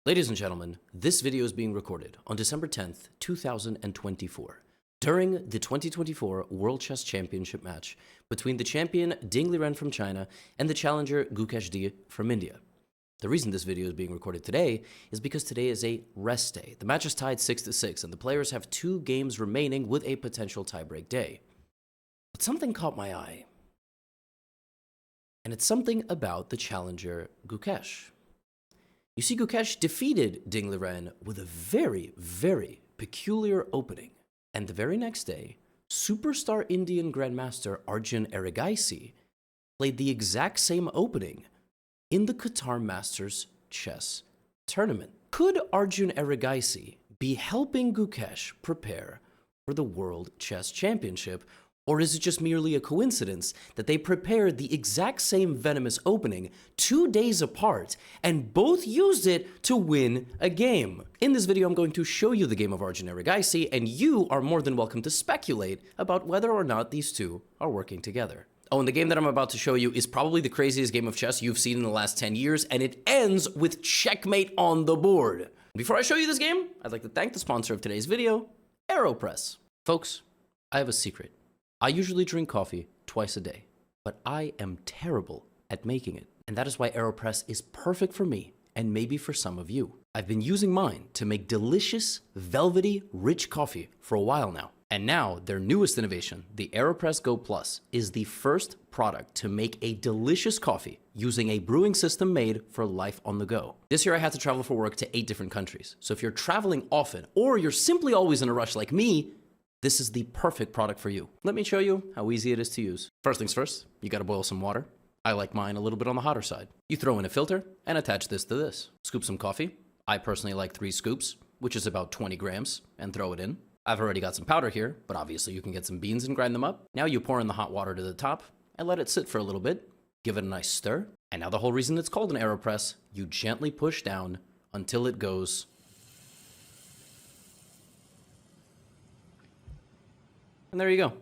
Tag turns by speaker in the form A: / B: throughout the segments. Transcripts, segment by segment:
A: Ladies and gentlemen, this video is being recorded on December 10th, 2024, during the 2024 World Chess Championship match between the champion Ding Liren from China and the challenger Gukesh from India. The reason this video is being recorded today is because today is a rest day. The match is tied 6-6, and the players have 2 games remaining with a potential tiebreak day. But something caught my eye, and it's something about the challenger Gukesh. You see, Gukesh defeated Ding Liren with a very, very peculiar opening. And the very next day, superstar Indian Grandmaster Arjun Erigaisi played the exact same opening in the Qatar Masters chess tournament. Could Arjun Erigaisi be helping Gukesh prepare for the World Chess Championship? Or is it just merely a coincidence that they prepared the exact same venomous opening 2 days apart and both used it to win a game? In this video, I'm going to show you the game of Arjun Erigaisi, and you are more than welcome to speculate about whether or not these two are working together. Oh, and the game that I'm about to show you is probably the craziest game of chess you've seen in the last 10 years, and it ends with checkmate on the board. Before I show you this game, I'd like to thank the sponsor of today's video, AeroPress. Folks, I have a secret. I usually drink coffee twice a day, but I am terrible at making it. And that is why AeroPress is perfect for me and maybe for some of you. I've been using mine to make delicious, velvety, rich coffee for a while now. And now their newest innovation, the AeroPress Go Plus, is the first product to make a delicious coffee using a brewing system made for life on the go. This year I had to travel for work to 8 different countries. So if you're traveling often or you're simply always in a rush like me, this is the perfect product for you. Let me show you how easy it is to use. First things first, you gotta boil some water. I like mine a little bit on the hotter side. You throw in a filter and attach this to this. Scoop some coffee. I personally like 3 scoops, which is about 20 grams, and throw it in. I've already got some powder here, but obviously you can get some beans and grind them up. Now you pour in the hot water to the top and let it sit for a little bit. Give it a nice stir. And now the whole reason it's called an AeroPress, you gently push down until it goes. And there you go.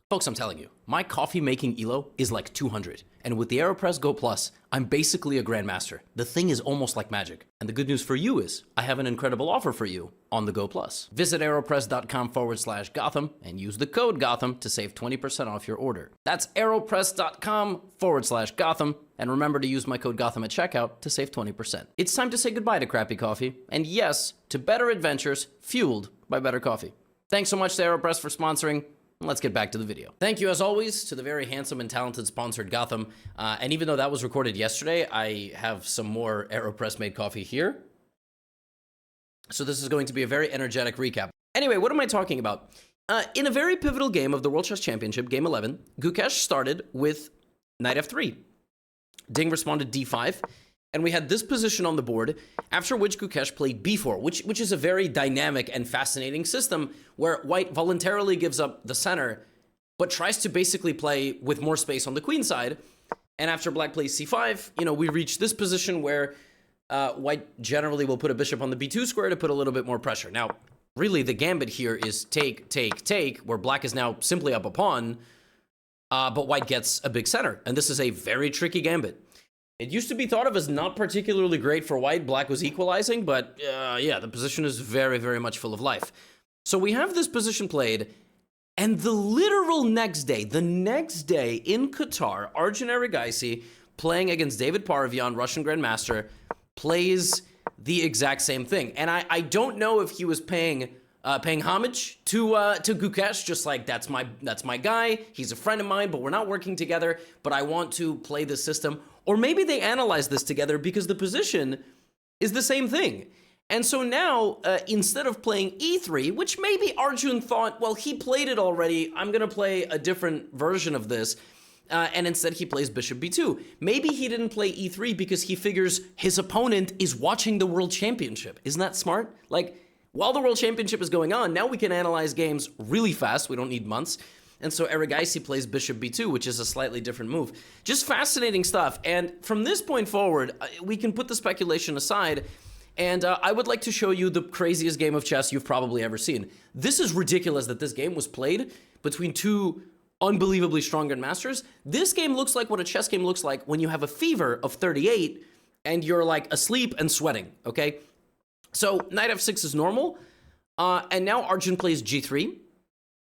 A: Folks, I'm telling you, my coffee making ELO is like 200. And with the AeroPress Go Plus, I'm basically a grandmaster. The thing is almost like magic. And the good news for you is I have an incredible offer for you on the Go Plus. Visit aeropress.com/Gotham and use the code Gotham to save 20% off your order. That's aeropress.com/Gotham. And remember to use my code Gotham at checkout to save 20%. It's time to say goodbye to crappy coffee. And yes, to better adventures fueled by better coffee. Thanks so much to AeroPress for sponsoring. Let's get back to the video. Thank you, as always, to the very handsome and talented sponsored Gotham. And even though that was recorded yesterday, I have some more AeroPress-made coffee here. So this is going to be a very energetic recap. Anyway, what am I talking about? In a very pivotal game of the World Chess Championship, Game 11, Gukesh started with knight f3. Ding responded d5. And we had this position on the board, after which Gukesh played b4, which is a very dynamic and fascinating system where white voluntarily gives up the center, but tries to basically play with more space on the queen side. And after black plays c5, we reach this position where white generally will put a bishop on the b2 square to put a little bit more pressure. Now, really, the gambit here is take, take, take, where black is now simply up a pawn, but white gets a big center. And this is a very tricky gambit. It used to be thought of as not particularly great for white. Black was equalizing, but yeah, the position is very, very much full of life. So we have this position played, and the literal next day in Qatar, Arjun Erigaisi, playing against David Paravian, Russian Grandmaster, plays the exact same thing. And I don't know if he was paying homage to Gukesh, just like that's my guy, he's a friend of mine, but we're not working together, but I want to play this system. Or maybe they analyzed this together because the position is the same thing. And so now, instead of playing e3, which maybe Arjun thought, well, he played it already, I'm going to play a different version of this, and instead he plays bishop b2. Maybe he didn't play e3 because he figures his opponent is watching the World Championship. Isn't that smart? Like, while the World Championship is going on, now we can analyze games really fast. We don't need months. And so Erigaisi plays bishop b2, which is a slightly different move. Just fascinating stuff. And from this point forward, we can put the speculation aside. And I would like to show you the craziest game of chess you've probably ever seen. This is ridiculous that this game was played between 2 unbelievably strong grandmasters. This game looks like what a chess game looks like when you have a fever of 38 and you're like asleep and sweating, okay? So knight f6 is normal, and now Arjun plays g3.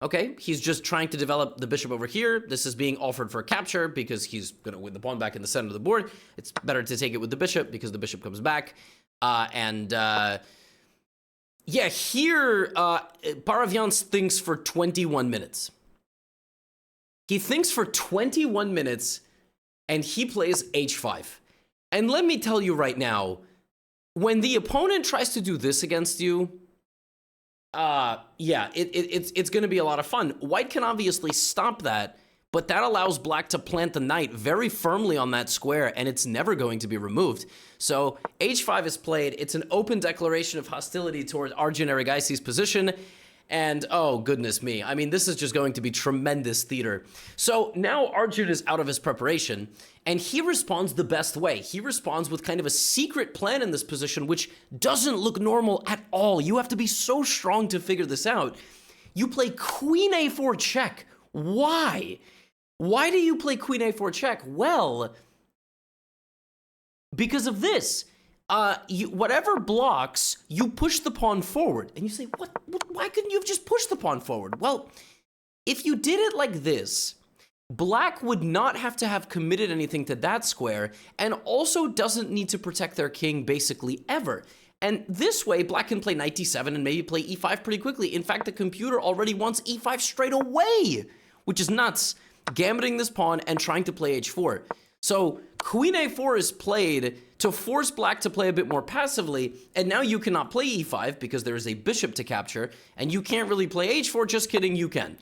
A: Okay, he's just trying to develop the bishop over here. This is being offered for capture because he's going to win the pawn back in the center of the board. It's better to take it with the bishop because the bishop comes back. Yeah, here, Paravian thinks for 21 minutes. He thinks for 21 minutes, and he plays h5. And let me tell you right now, when the opponent tries to do this against you, yeah, it's going to be a lot of fun. White can obviously stop that, but that allows black to plant the knight very firmly on that square, and it's never going to be removed. So h5 is played. It's an open declaration of hostility toward Arjun Erigaisi's position, and oh, goodness me. I mean, this is just going to be tremendous theater. So now Arjun is out of his preparation, and he responds the best way. He responds with kind of a secret plan in this position, which doesn't look normal at all. You have to be so strong to figure this out. You play queen a4 check. Why? Why do you play queen a4 check? Well, because of this. Whatever blocks, you push the pawn forward. And you say, why couldn't you have just pushed the pawn forward? Well, if you did it like this, black would not have to have committed anything to that square, and also doesn't need to protect their king basically ever. And this way, black can play knight d7 and maybe play e5 pretty quickly. In fact, the computer already wants e5 straight away, which is nuts. Gambiting this pawn and trying to play h4. So queen a4 is played to force black to play a bit more passively, and now you cannot play e5 because there is a bishop to capture, and you can't really play h4. Just kidding, you can.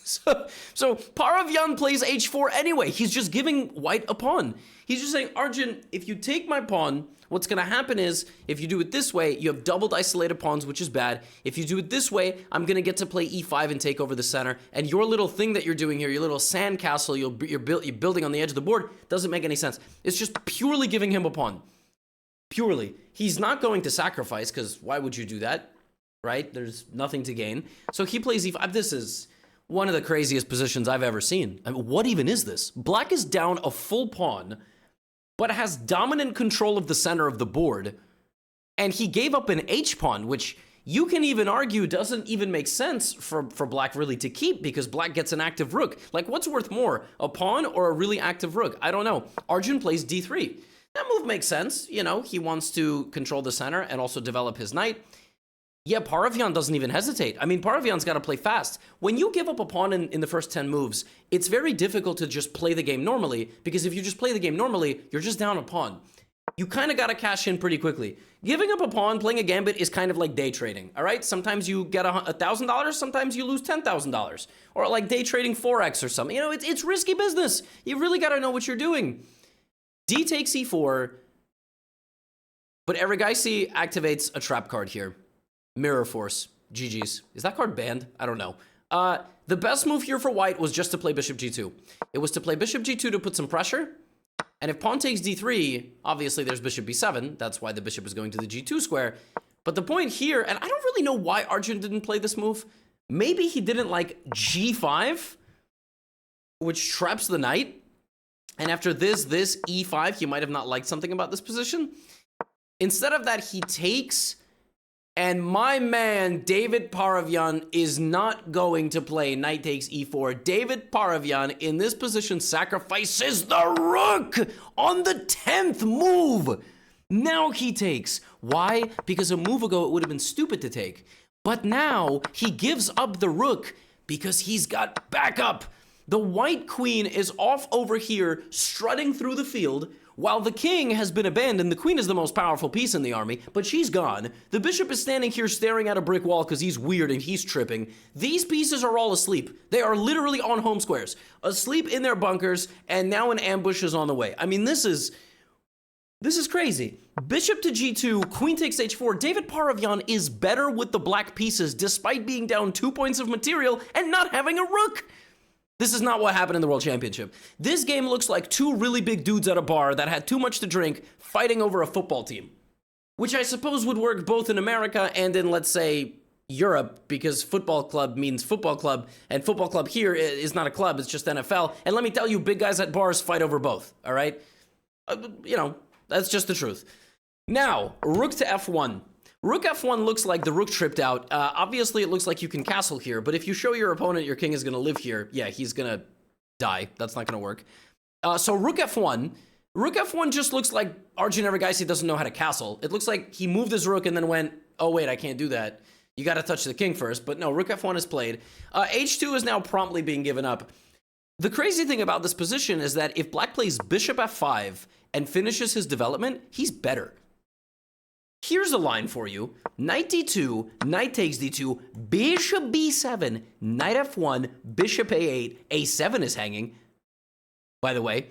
A: So Paravian plays h4 anyway. He's just giving white a pawn. He's just saying, Arjun, if you take my pawn, what's going to happen is, if you do it this way, you have doubled isolated pawns, which is bad. If you do it this way, I'm going to get to play e5 and take over the center. And your little thing that you're doing here, your little sand castle you're building on the edge of the board, doesn't make any sense. It's just purely giving him a pawn. Purely. He's not going to sacrifice, because why would you do that? Right? There's nothing to gain. So he plays e5. This is one of the craziest positions I've ever seen. I mean, what even is this? Black is down a full pawn, but has dominant control of the center of the board, and he gave up an h-pawn, which you can even argue doesn't even make sense for black really to keep, because black gets an active rook. Like, what's worth more, a pawn or a really active rook? I don't know. Arjun plays d3. That move makes sense. You know, he wants to control the center and also develop his knight. Yeah, Paravian doesn't even hesitate. I mean, Paravian's got to play fast. When you give up a pawn in the first 10 moves, it's very difficult to just play the game normally, because if you just play the game normally, you're just down a pawn. You kind of got to cash in pretty quickly. Giving up a pawn, playing a gambit is kind of like day trading, all right? Sometimes you get $1,000, sometimes you lose $10,000. Or like day trading Forex or something. You know, it's risky business. You really got to know what you're doing. D takes e4, but Erigaisi activates a trap card here. Mirror Force. GG's. Is that card banned? I don't know. The best move here for white was just to play bishop g2. It was to play bishop g2 to put some pressure. And if pawn takes d3, obviously there's bishop b7. That's why the bishop is going to the g2 square. But the point here, and I don't really know why Arjun didn't play this move. Maybe he didn't like g5, which traps the knight. And after this e5, he might have not liked something about this position. Instead of that, he takes. And my man, David Paravian, is not going to play knight takes e4. David Paravian, in this position, sacrifices the rook on the 10th move. Now he takes. Why? Because a move ago, it would have been stupid to take. But now, he gives up the rook because he's got backup. The white queen is off over here, strutting through the field, while the king has been abandoned. The queen is the most powerful piece in the army, but she's gone. The bishop is standing here staring at a brick wall because he's weird and he's tripping. These pieces are all asleep. They are literally on home squares, asleep in their bunkers, and now an ambush is on the way. I mean, this is crazy. Bishop to g2, queen takes h4. David Paravian is better with the black pieces despite being down 2 points of material and not having a rook. This is not what happened in the World Championship. This game looks like two really big dudes at a bar that had too much to drink fighting over a football team, which I suppose would work both in America and in, let's say, Europe, because football club means football club, and football club here is not a club, it's just NFL. And let me tell you, big guys at bars fight over both, all right? You know, That's just the truth. Now, rook to f1. Rook f1 looks like the rook tripped out. Obviously, it looks like you can castle here, but if you show your opponent your king is going to live here, yeah, he's going to die. That's not going to work. So rook f1. Rook f1 just looks like Arjun Erigaisi doesn't know how to castle. It looks like he moved his rook and then went, oh, wait, I can't do that. You got to touch the king first. But no, rook f1 is played. h2 is now promptly being given up. The crazy thing about this position is that if black plays bishop f5 and finishes his development, he's better. Here's a line for you. Knight d2, knight takes d2, bishop b7, knight f1, bishop a8, a7 is hanging. By the way,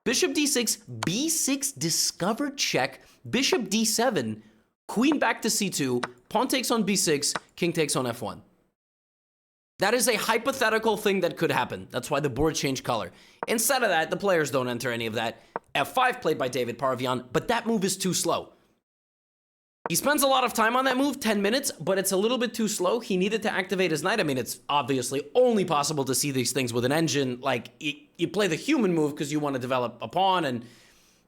A: bishop d6, b6 discovered check, bishop d7, queen back to c2, pawn takes on b6, king takes on f1. That is a hypothetical thing that could happen. That's why the board changed color. Instead of that, the players don't enter any of that. f5 played by David Paravian, but that move is too slow. He spends a lot of time on that move, 10 minutes, but it's a little bit too slow. He needed to activate his knight. I mean, it's obviously only possible to see these things with an engine. Like, you play the human move because you want to develop a pawn and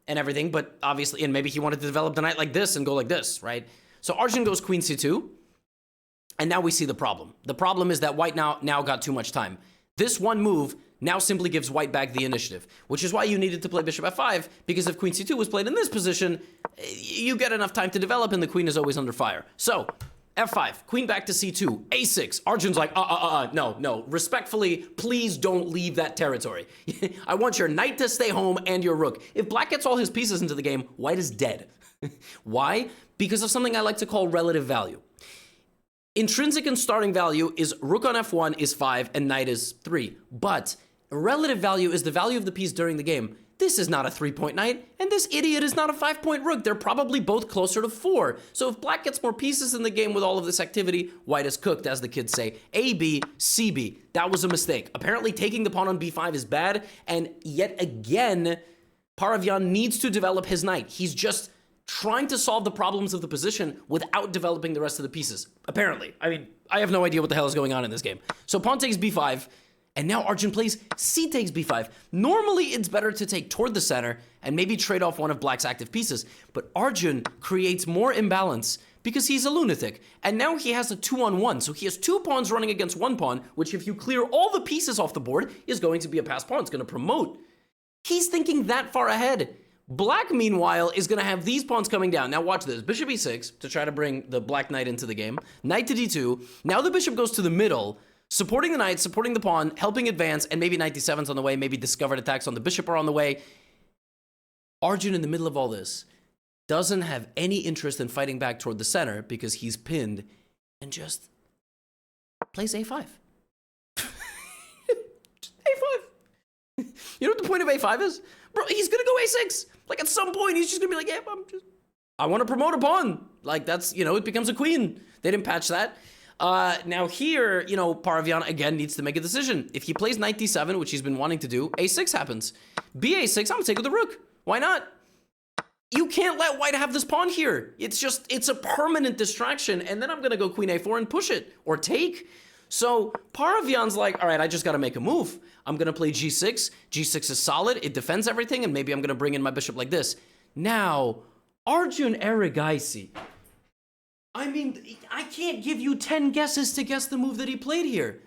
A: everything, but obviously, and maybe he wanted to develop the knight like this and go like this, right? So Arjun goes queen c2, and now we see the problem. The problem is that white now got too much time. This one move now simply gives white back the initiative, which is why you needed to play bishop f5, because if queen c2 was played in this position, you get enough time to develop and the queen is always under fire. So, f5, queen back to c2, a6. Arjun's like, no. Respectfully, please don't leave that territory. I want your knight to stay home and your rook. If black gets all his pieces into the game, white is dead. Why? Because of something I like to call relative value. Intrinsic and starting value is rook on f1 is 5 and knight is 3. But relative value is the value of the piece during the game. This is not a 3-point knight, and this idiot is not a 5-point rook. They're probably both closer to 4. So if black gets more pieces in the game with all of this activity, white is cooked, as the kids say. A, B, C, B. That was a mistake. Apparently taking the pawn on b5 is bad, and yet again, Paravian needs to develop his knight. He's just trying to solve the problems of the position without developing the rest of the pieces. Apparently. I mean, I have no idea what the hell is going on in this game. So pawn takes b5, and now Arjun plays c takes b5. Normally, it's better to take toward the center and maybe trade off one of black's active pieces, but Arjun creates more imbalance because he's a lunatic. And now he has a 2-on-1, so he has 2 pawns running against 1 pawn, which if you clear all the pieces off the board, is going to be a passed pawn. It's going to promote. He's thinking that far ahead. Black, meanwhile, is going to have these pawns coming down. Now watch this. Bishop e6 to try to bring the black knight into the game. Knight to d2. Now the bishop goes to the middle, supporting the knight, supporting the pawn, helping advance, and maybe knight d7's on the way, maybe discovered attacks on the bishop are on the way. Arjun, in the middle of all this, doesn't have any interest in fighting back toward the center because he's pinned and just plays a5. a5. You know what the point of a5 is? Bro, he's going to go a6. Like, at some point, he's just going to be like, yeah, I want to promote a pawn. Like, that's, it becomes a queen. They didn't patch that. Now here, Paravian, again, needs to make a decision. If he plays knight d7, which he's been wanting to do, a6 happens. b6, I'm going to take with the rook. Why not? You can't let white have this pawn here. It's a permanent distraction. And then I'm going to go queen a4 and push it. Or take. So Paravian's like, all right, I just got to make a move. I'm going to play g6. g6 is solid. It defends everything. And maybe I'm going to bring in my bishop like this. Now, Arjun Erigaisi. I mean, I can't give you 10 guesses to guess the move that he played here.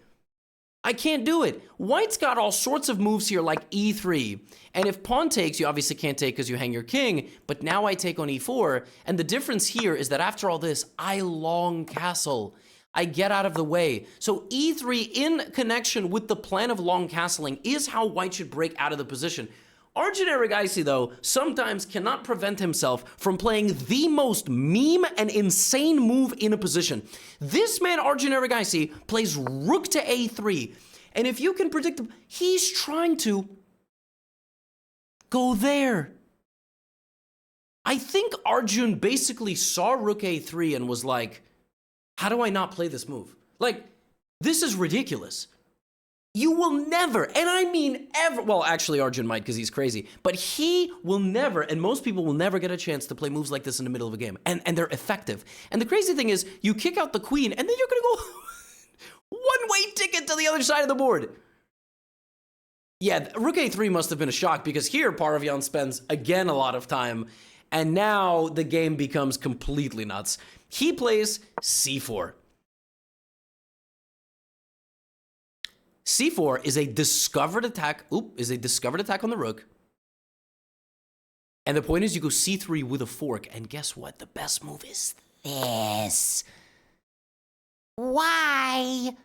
A: I can't do it. White's got all sorts of moves here like e3. And if pawn takes, you obviously can't take because you hang your king. But now I take on e4. And the difference here is that after all this, I long castle. I get out of the way. So e3 in connection with the plan of long castling is how white should break out of the position. Arjun Erigaisi, though, sometimes cannot prevent himself from playing the most meme and insane move in a position. This man, Arjun Erigaisi, plays rook to a3. And if you can predict, he's trying to go there. I think Arjun basically saw rook a3 and was like, how do I not play this move? Like, this is ridiculous. You will never, and I mean ever, well, actually Arjun might because he's crazy, but he will never, and most people will never get a chance to play moves like this in the middle of a game, and they're effective. And the crazy thing is, you kick out the queen, and then you're going to go one-way ticket to the other side of the board. Yeah, rook a3 must have been a shock, because here Paravian spends, again, a lot of time, And now the game becomes completely nuts. He plays c4. c4 is a discovered attack. Is a discovered attack on the rook. And the point is you go c3 with a fork. And guess what? The best move is this. Why?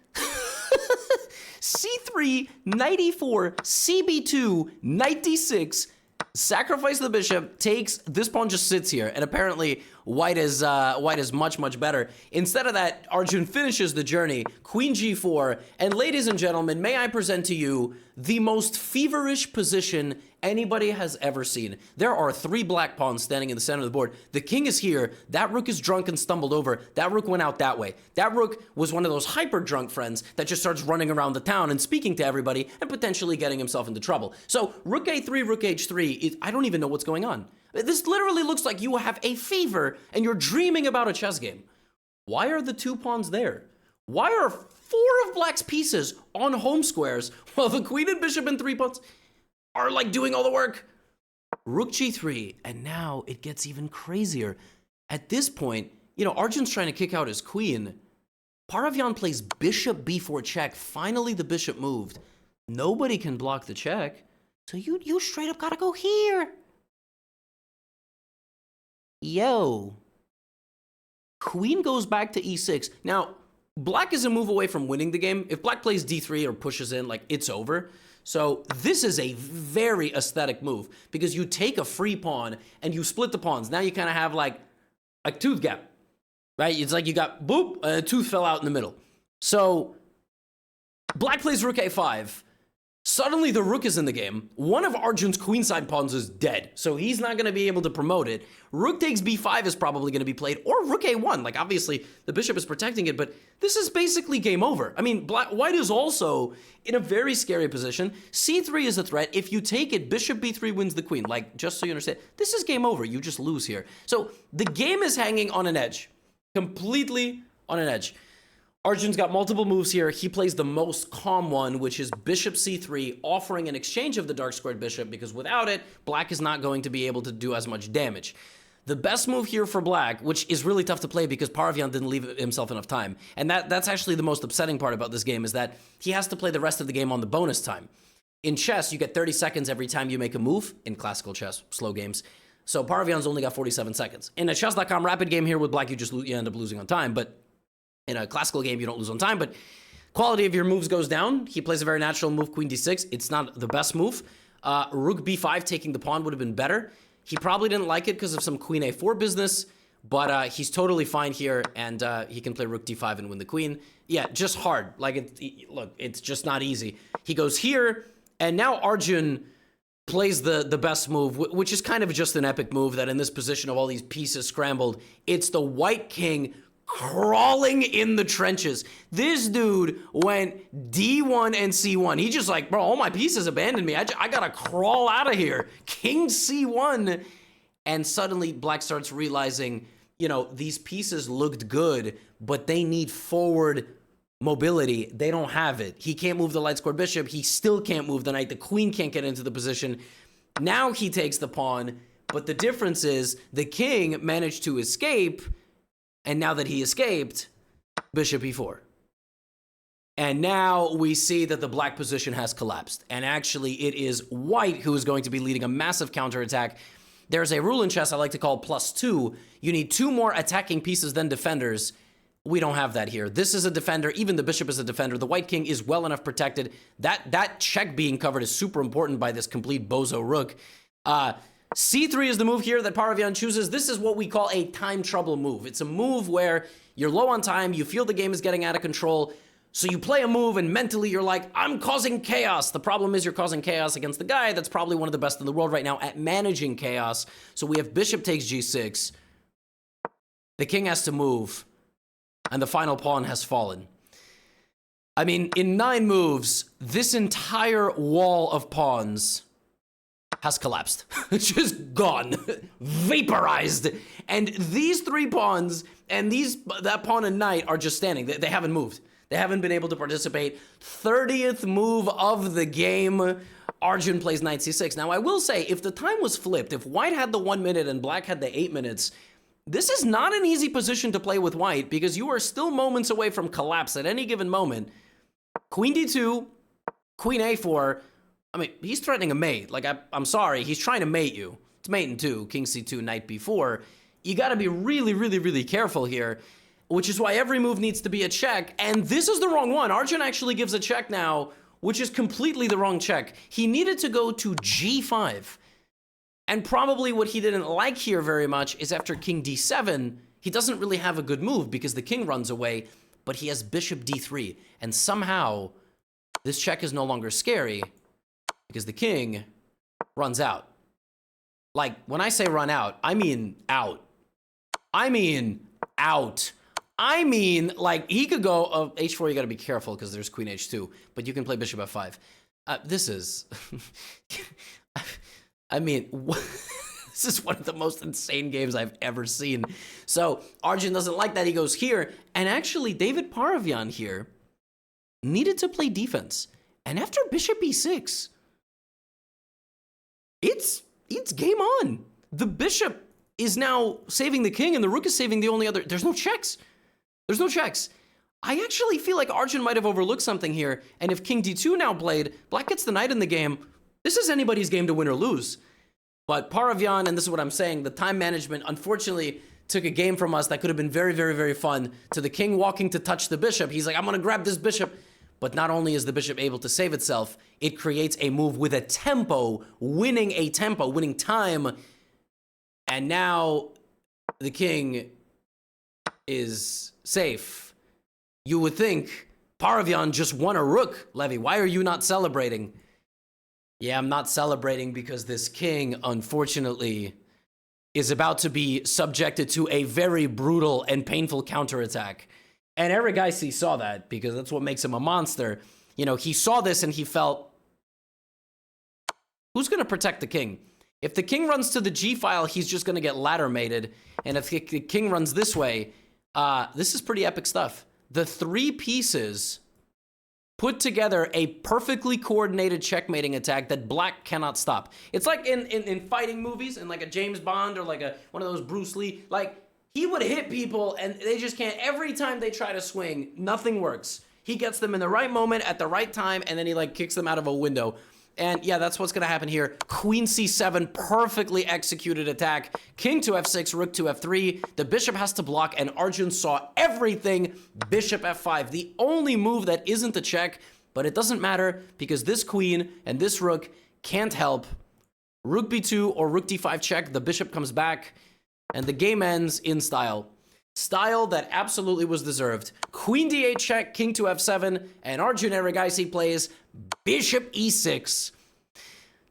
A: c3, knight e4, cb2, knight d6, sacrifice the bishop, takes, this pawn just sits here, and apparently white is much, much better. Instead of that, Arjun finishes the journey, queen g4, and ladies and gentlemen, may I present to you the most feverish position anybody has ever seen. There are 3 black pawns standing in the center of the board. The king is here. That rook is drunk and stumbled over. That rook went out that way. That rook was one of those hyper drunk friends that just starts running around the town and speaking to everybody and potentially getting himself into trouble. So rook a3, rook h3, I don't even know what's going on. This literally looks like you have a fever and you're dreaming about a chess game. Why are the 2 pawns there? Why are 4 of black's pieces on home squares while the queen and bishop and 3 pawns are like doing all the work? Rook g3, and now it gets even crazier. At this point, you know, Arjun's trying to kick out his queen. Paravyan plays bishop b4 check. Finally, the bishop moved. Nobody can block the check. So you straight up gotta go here. Yo. Queen goes back to e6. Now, black is a move away from winning the game. If black plays d3 or pushes in, like, it's over. So this is a very aesthetic move because you take a free pawn and you split the pawns. Now you kind of have like a tooth gap, right? It's like you got, boop, a tooth fell out in the middle. So black plays rook a5. Suddenly the rook is in the game. One of Arjun's queenside pawns is dead, so he's not going to be able to promote it. Rook takes b5 is probably going to be played, or rook a1. Like, obviously, the bishop is protecting it, but this is basically game over. I mean, white is also in a very scary position. c3 is a threat. If you take it, bishop b3 wins the queen. Like, just so you understand, this is game over. You just lose here. So the game is hanging on an edge, completely on an edge. Arjun's got multiple moves here. He plays the most calm one, which is bishop c3, offering an exchange of the dark squared bishop, because without it, black is not going to be able to do as much damage. The best move here for black, which is really tough to play because Paravyan didn't leave himself enough time, and that's actually the most upsetting part about this game, is that he has to play the rest of the game on the bonus time. In chess, you get 30 seconds every time you make a move, in classical chess, slow games. So Paravyan's only got 47 seconds. In a chess.com rapid game here with black, you end up losing on time, but in a classical game, you don't lose on time, but quality of your moves goes down. He plays a very natural move, queen d6. It's not the best move. Rook b5, taking the pawn would have been better. He probably didn't like it because of some queen a4 business, but he's totally fine here, and he can play rook d5 and win the queen. Yeah, just hard. Like, look, it's just not easy. He goes here, and now Arjun plays the best move, which is kind of just an epic move that in this position of all these pieces scrambled, it's the white king crawling in the trenches. This dude went d1 and c1. He just like, bro, all my pieces abandoned me. I gotta crawl out of here. King c1. And suddenly black starts realizing, you know, these pieces looked good, but they need forward mobility. They don't have it. He can't move the light square bishop. He still can't move the knight. The queen can't get into the position. Now he takes the pawn, but the difference is the king managed to escape. And now that he escaped, bishop e4. And now we see that the black position has collapsed. And actually, it is white who is going to be leading a massive counterattack. There's a rule in chess I like to call +2. You need 2 more attacking pieces than defenders. We don't have that here. This is a defender. Even the bishop is a defender. The white king is well enough protected. That check being covered is super important by this complete bozo rook. C3 is the move here that Paravyan chooses. This is what we call a time trouble move. It's a move where you're low on time, you feel the game is getting out of control, so you play a move and mentally you're like, I'm causing chaos. The problem is you're causing chaos against the guy that's probably one of the best in the world right now at managing chaos. So we have bishop takes g6. The king has to move, and the final pawn has fallen. I mean, in 9 moves, this entire wall of pawns has collapsed. It's just gone. Vaporized. And these 3 pawns and that pawn and knight are just standing. They haven't moved. They haven't been able to participate. 30th move of the game. Arjun plays knight c6. Now, I will say, if the time was flipped, if white had the 1 minute and black had the 8 minutes, this is not an easy position to play with white because you are still moments away from collapse at any given moment. Queen d2, queen a4. I mean, he's threatening a mate. Like, I'm sorry, he's trying to mate you. It's mate in 2, king c2, knight b4. You got to be really, really, really careful here, which is why every move needs to be a check. And this is the wrong one. Arjun actually gives a check now, which is completely the wrong check. He needed to go to g5. And probably what he didn't like here very much is after king d7, he doesn't really have a good move because the king runs away, but he has bishop d3. And somehow, this check is no longer scary because the king runs out. Like, when I say run out, I mean out. I mean out. I mean, like, he could go, h4, you gotta be careful because there's queen h2, but you can play bishop f5. This is, I mean, this is one of the most insane games I've ever seen. So, Arjun doesn't like that, he goes here, and actually, David Paravian here needed to play defense. And after bishop e6, it's game on. The bishop is now saving the king, and the rook is saving the only other, there's no checks. There's no checks. I actually feel like Arjun might have overlooked something here, and if king d2 now played, black gets the knight in the game. This is anybody's game to win or lose. But Paravian, and this is what I'm saying, the time management unfortunately took a game from us that could have been very, very, very fun. To the king walking to touch the bishop, he's like, I'm gonna grab this bishop. But not only is the bishop able to save itself, it creates a move with a tempo, winning time. And now the king is safe. You would think Paravian just won a rook, Levy. Why are you not celebrating? Yeah, I'm not celebrating because this king, unfortunately, is about to be subjected to a very brutal and painful counterattack. And Eric Icey saw that because that's what makes him a monster. You know, he saw this and he felt, who's going to protect the king? If the king runs to the G file, he's just going to get ladder mated. And if the king runs this way, this is pretty epic stuff. The three pieces put together a perfectly coordinated checkmating attack that black cannot stop. It's like in fighting movies, in like a James Bond or like one of those Bruce Lee, like, he would hit people and they just can't. Every time they try to swing, nothing works. He gets them in the right moment at the right time, and then he like kicks them out of a window. And yeah, that's what's gonna happen here. Queen c7, perfectly executed attack. King to f6, rook to f3. The bishop has to block, and Arjun saw everything. Bishop f5, the only move that isn't a check, but it doesn't matter because this queen and this rook can't help. Rook b2 or rook d5 check, the bishop comes back. And the game ends in style. Style that absolutely was deserved. Queen d8 check, king to f7, and Arjun Erigaisi plays bishop e6.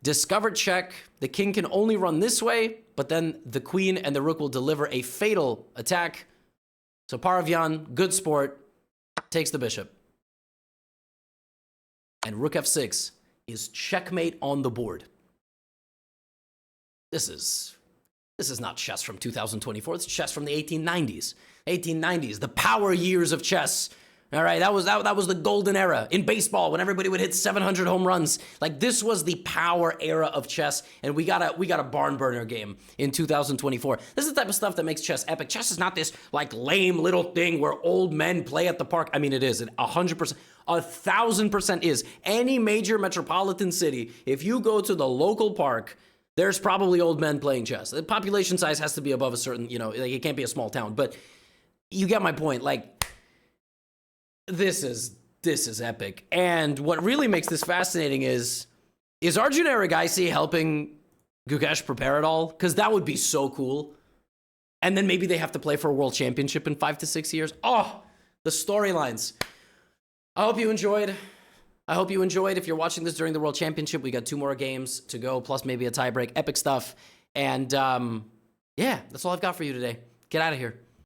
A: Discovered check. The king can only run this way, but then the queen and the rook will deliver a fatal attack. So Paravian, good sport, takes the bishop. And rook f6 is checkmate on the board. This is not chess from 2024. It's chess from the 1890s. 1890s, the power years of chess. All right, that was the golden era in baseball when everybody would hit 700 home runs. Like, this was the power era of chess, and we got a barn burner game in 2024. This is the type of stuff that makes chess epic. Chess is not this like lame little thing where old men play at the park. I mean, it is. It 100%, 1,000% is. Any major metropolitan city, if you go to the local park, there's probably old men playing chess. The population size has to be above a certain, you know, like it can't be a small town. But you get my point. Like, this is epic. And what really makes this fascinating is Arjun Erigaisi helping Gukesh prepare it all? Because that would be so cool. And then maybe they have to play for a world championship in 5 to 6 years. Oh, the storylines. I hope you enjoyed. If you're watching this during the World Championship, we got 2 more games to go, plus maybe a tiebreak. Epic stuff. And yeah, that's all I've got for you today. Get out of here.